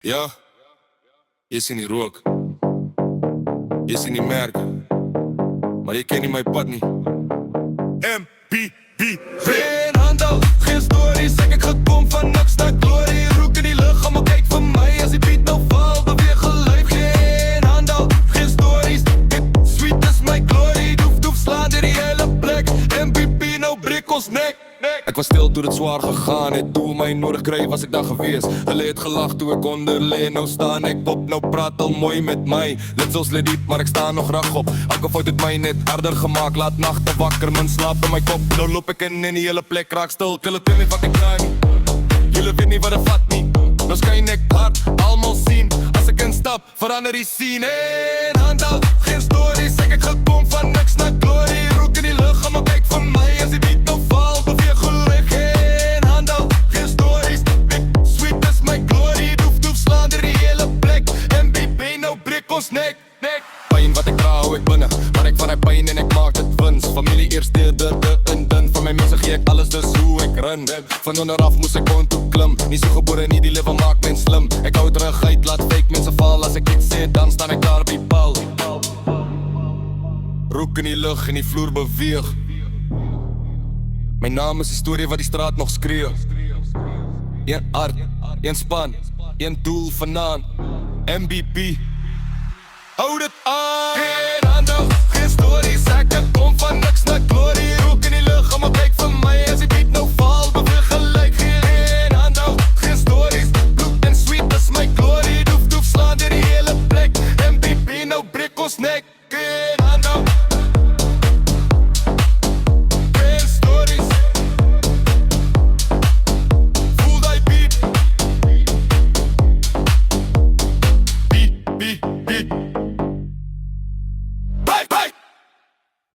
Ja, je ziet niet rook. Je ziet niet merken. Maar je kent niet mijn pad niet. MPB. Geen handel, geen story. Zeg ik gekomen van niks naar glory. Rook in die lucht, ga maar kijk van mij. Als die beat nou valt, beweeg gelijk. Geen handel, geen stories. Dit sweet is my glory. Doef slaan door die hele plek. MPB nou breek ons nek. Ik was stil toen het zwaar gegaan. Het doel mij nodig kreeg was ik daar geweest. Geleerd gelacht toen ik onder leer. Nou staan ik op, nou praat al mooi met mij. Let zoals Lediet, maar ik sta nog rag op. Elke fout het mij net harder gemaakt. Laat nachten wakker, mijn slaap in mijn kop. Nou loop ik in die hele plek, raak stil. Til het in me wat ik ruim. Jullie weten niet wat er vat niet. Nou schijn ik hard, allemaal zien. Als ik instap, verander die scene. Geen handel, geen story. Zeg ik gekomen van niks naar glory. Rook in die lucht, ga maar kijk van mij. Als die beat nou valt, beweeg gelijk. Geen handel, geen stories. Big sweet is my glory. Doef slaan door die hele plek. MBB nou breek ons nek. Pijn wat ik trouw, ik binnen. Maar ik vanuit pijn en ik maak het winst. Familie eerst de dun. Van mijn mensen geef ik alles, dus hoe ik run. Van onderaf moest ik gewoon toe klim. Niet zo geboren, niet die leven maakt men slim. Ik hou terug uit, laat fake mensen vallen. Als ik iets zit, dan sta ik daar op die bal. Rook in die lucht en die vloer beweeg. Mijn naam is historie wat die straat nog schreeuwt. Eén art, één span, één doel vandaan. MBB. Houd het aan. Geen handel, geen story. Zeg ik kom van niks naar glory. Rook in die lucht, ga maar kijk van mij. Als die beat nou valt, beweeg gelijk. Geen handel, geen stories. Bloed en sweet, dat is my glory. Doef slaan door die hele plek. MBB nou breek ons nek. Geen handel, geen stories. Voel die beat. Beat. Bye.